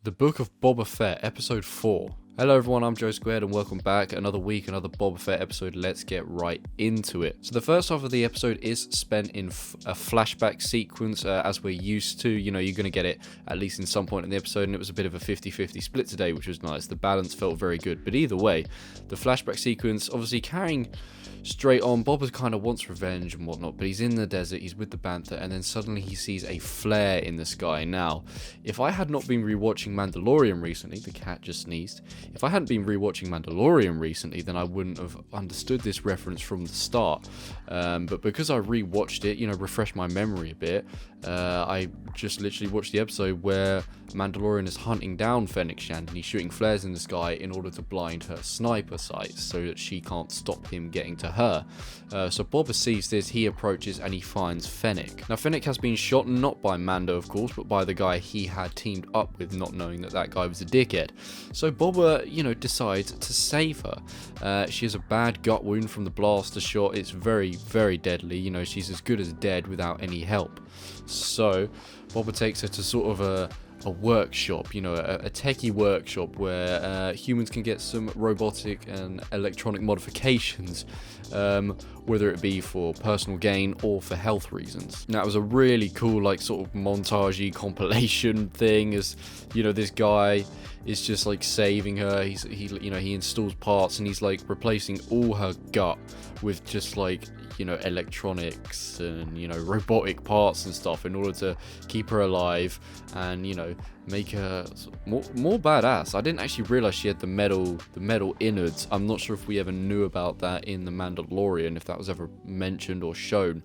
The Book of Boba Fett, Episode 4. Hello everyone, I'm Joe Squared and welcome back. Another week, another Boba Fett episode. Let's get right into it. So the first half of the episode is spent in a flashback sequence, as we're used to. You know, you're going to get it at least in some point in the episode, and it was a bit of a 50-50 split today, which was nice. The balance felt very good. But either way, the flashback sequence, obviously carrying straight on. Boba kind of wants revenge and whatnot, but he's in the desert, he's with the Bantha, and then suddenly he sees a flare in the sky. Now, if I had not been rewatching Mandalorian recently, the cat just sneezed. If I hadn't been rewatching Mandalorian recently, then I wouldn't have understood this reference from the start. But because I rewatched it, refreshed my memory a bit, I just literally watched the episode where Mandalorian is hunting down Fennec Shand and he's shooting flares in the sky in order to blind her sniper sights so that she can't stop him getting to her. So Boba sees this, he approaches and he finds Fennec. Now Fennec has been shot not by Mando of course, but by the guy he had teamed up with, not knowing that that guy was a dickhead. So Boba, decides to save her. She has a bad gut wound from the blaster shot. It's very, very deadly. She's as good as dead without any help. So Boba takes her to sort of a workshop, a techie workshop where humans can get some robotic and electronic modifications, whether it be for personal gain or for health reasons. Now it was a really cool sort of montagey compilation thing, as this guy is just saving her. He installs parts and he's replacing all her gut with just electronics and robotic parts and stuff in order to keep her alive and make her more badass. I didn't actually realize she had the metal innards. I'm not sure if we ever knew about that in The Mandalorian, if that was ever mentioned or shown,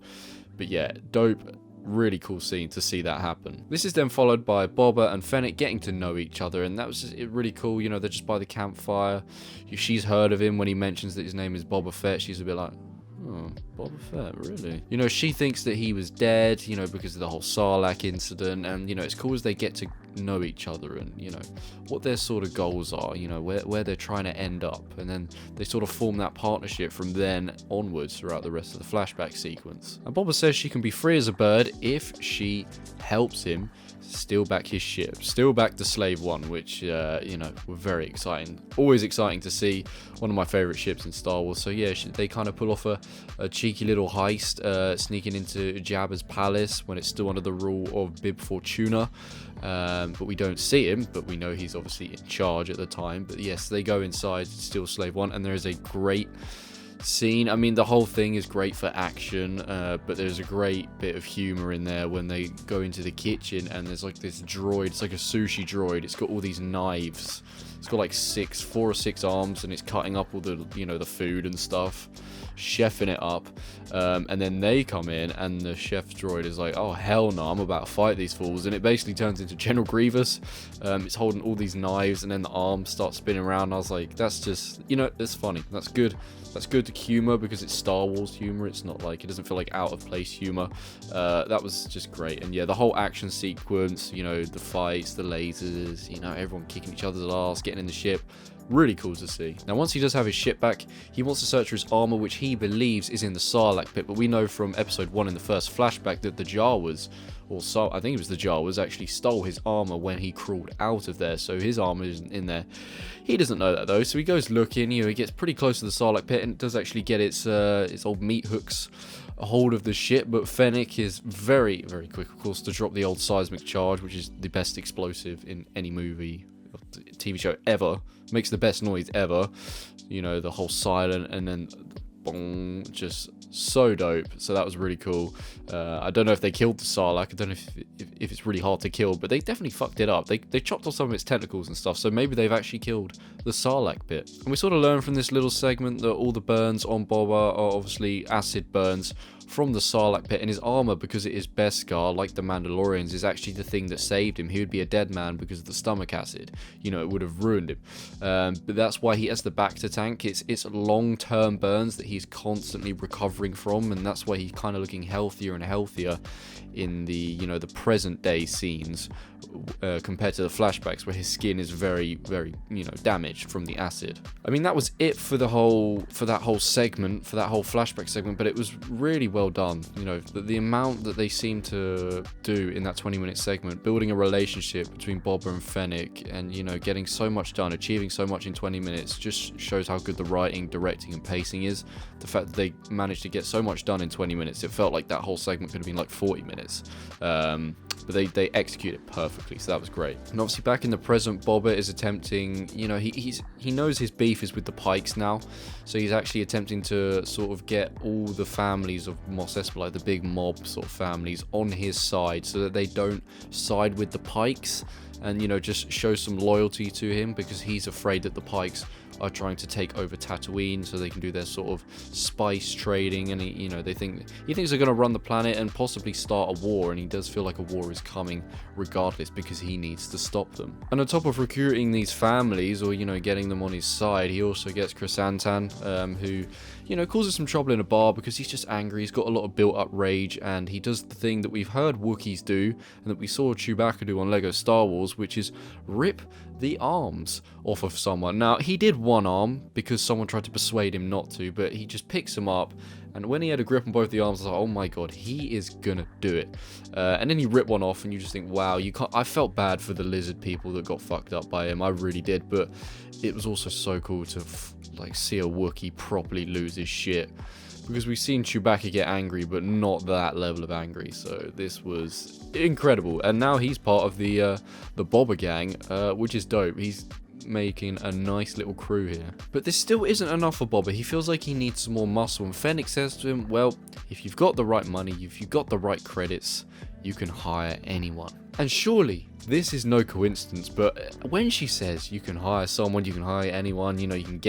but yeah, dope. Really cool scene to see that happen. This is then followed by Boba and Fennec getting to know each other, and that was just really cool. They're just by the campfire. She's heard of him when he mentions that his name is Boba Fett. She's a bit like, oh, Boba Fett, really? She thinks that he was dead, because of the whole Sarlacc incident, and, it's cool as they get to know each other and, what their sort of goals are, where they're trying to end up, and then they sort of form that partnership from then onwards throughout the rest of the flashback sequence. And Boba says she can be free as a bird if she helps him steal back his ship, steal back the Slave One, which, were very exciting. Always exciting to see. One of my favorite ships in Star Wars. So yeah, they kind of pull off a cheeky little heist, sneaking into Jabba's palace when it's still under the rule of Bib Fortuna. But we don't see him, but we know he's obviously in charge at the time. But yes, they go inside, steal Slave One, and there is a great scene. I mean, the whole thing is great for action, but there's a great bit of humor in there when they go into the kitchen and there's this droid. It's like a sushi droid. It's got all these knives. It's got 4 or 6 arms, and it's cutting up all the the food and stuff, chefing it up, and then they come in and the chef droid is like, oh hell no, I'm about to fight these fools, and it basically turns into General Grievous. It's holding all these knives and then the arms start spinning around. I was like, that's just, it's funny. That's good humor because it's Star Wars humor. It's not it doesn't feel like out of place humor. That was just great. And yeah, the whole action sequence, the fights, the lasers, everyone kicking each other's ass, getting in the ship. Really cool to see. Now, once he does have his ship back, he wants to search for his armor, which he believes is in the Sarlacc pit. But we know from episode 1 in the first flashback that the Jawas, I think it was the Jawas, actually stole his armor when he crawled out of there. So his armor isn't in there. He doesn't know that though. So he goes looking. He gets pretty close to the Sarlacc pit and it does actually get its old meat hooks a hold of the ship. But Fennec is very, very quick, of course, to drop the old seismic charge, which is the best explosive in any movie or TV show ever. Makes the best noise ever. The whole silent and then boom, just so dope. So that was really cool. I don't know if they killed the Sarlacc. I don't know if it's really hard to kill, but they definitely fucked it up. They chopped off some of its tentacles and stuff, so maybe they've actually killed the Sarlacc bit. And we sort of learn from this little segment that all the burns on Boba are obviously acid burns from the Sarlacc pit, and his armor, because it is Beskar, like the Mandalorians, is actually the thing that saved him. He would be a dead man because of the stomach acid. It would have ruined him. But that's why he has the Bacta tank. It's long-term burns that he's constantly recovering from, and that's why he's kind of looking healthier and healthier in the the present day scenes compared to the flashbacks where his skin is very, very damaged from the acid. I mean, that was it for that whole segment, for that whole flashback segment, but it was really well done. You know, the amount that they seem to do in that 20-minute segment, building a relationship between Boba and Fennec, and, you know, getting so much done, achieving so much in 20 minutes, just shows how good the writing, directing, and pacing is. The fact that they managed to get so much done in 20 minutes, it felt like that whole segment could have been like 40 minutes. But they execute it perfectly, so that was great. And obviously back in the present, Boba is attempting, you know, he knows his beef is with the Pikes now, so he's actually attempting to sort of get all the families of Mos Espa, like the big mob sort of families, on his side so that they don't side with the Pikes, and, you know, just show some loyalty to him, because he's afraid that the Pikes are trying to take over Tatooine so they can do their sort of spice trading, and he thinks they're going to run the planet and possibly start a war, and he does feel like a war is coming regardless because he needs to stop them. And on top of recruiting these families, or, you know, getting them on his side, he also gets Chrysantan, who, you know, causes some trouble in a bar because he's just angry. He's got a lot of built-up rage, and he does the thing that we've heard Wookiees do and that we saw Chewbacca do on Lego Star Wars, which is rip the arms off of someone. Now, he did one arm because someone tried to persuade him not to, but he just picks him up, and when he had a grip on both the arms, I was like, oh my god, he is gonna do it. And then he ripped one off, and you just think, wow, you can't. I felt bad for the lizard people that got fucked up by him, I really did, but it was also so cool to like see a Wookiee properly lose his shit, because we've seen Chewbacca get angry, but not that level of angry. So this was incredible, and now he's part of the Boba gang, which is dope. He's making a nice little crew here. But this still isn't enough for Boba. He feels like he needs some more muscle, and Fennec says to him, well, if you've got the right money, if you've got the right credits, you can hire anyone. And surely this is no coincidence, but when she says you can hire someone, you can hire anyone, you know, you can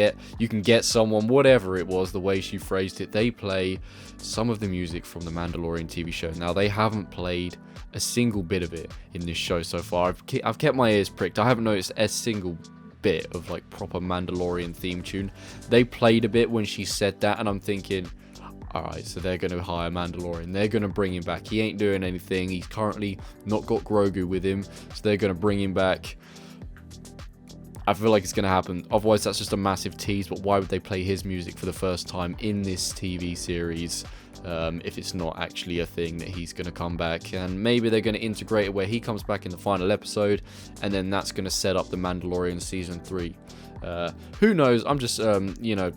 get someone, whatever it was, the way she phrased it, they play some of the music from the Mandalorian TV show. Now, they haven't played a single bit of it in this show so far. I've kept my ears pricked. I haven't noticed a single bit of like proper Mandalorian theme tune. They played a bit when she said that, and I'm thinking, alright, so they're going to hire Mandalorian. They're going to bring him back. He ain't doing anything. He's currently not got Grogu with him, so they're going to bring him back. I feel like it's going to happen. Otherwise, that's just a massive tease, but why would they play his music for the first time in this TV series if it's not actually a thing that he's going to come back? And maybe they're going to integrate it where he comes back in the final episode, and then that's going to set up the Mandalorian Season 3. Who knows? I'm just, you know,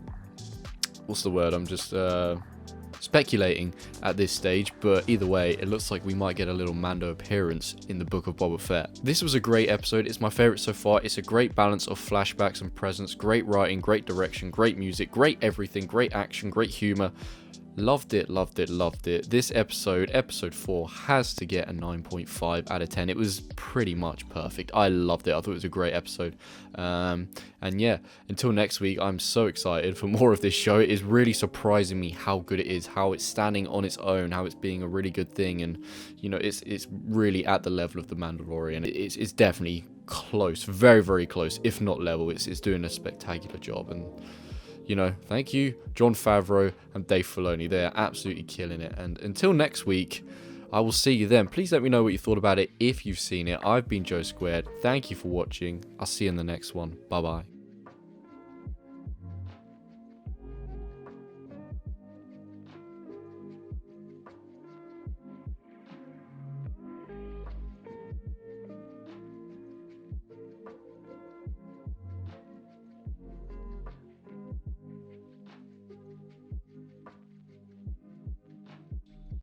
what's the word? I'm just speculating at this stage, but either way, it looks like we might get a little Mando appearance in the Book of Boba Fett. This was a great episode. It's my favorite so far. It's a great balance of flashbacks and presence, great writing, great direction, great music, great everything, great action, great humor. Loved it, loved it, loved it. This episode 4, has to get a 9.5 out of 10. It was pretty much perfect. I loved it. I thought it was a great episode. And yeah, until next week, I'm so excited for more of this show. It is really surprising me how good it is, how it's standing on its own, how it's being a really good thing. And, you know, it's really at the level of The Mandalorian. It's definitely close, very, very close, if not level. It's doing a spectacular job. And, you know, thank you, Jon Favreau and Dave Filoni. They're absolutely killing it. And until next week, I will see you then. Please let me know what you thought about it if you've seen it. I've been Joe Squared. Thank you for watching. I'll see you in the next one. Bye-bye.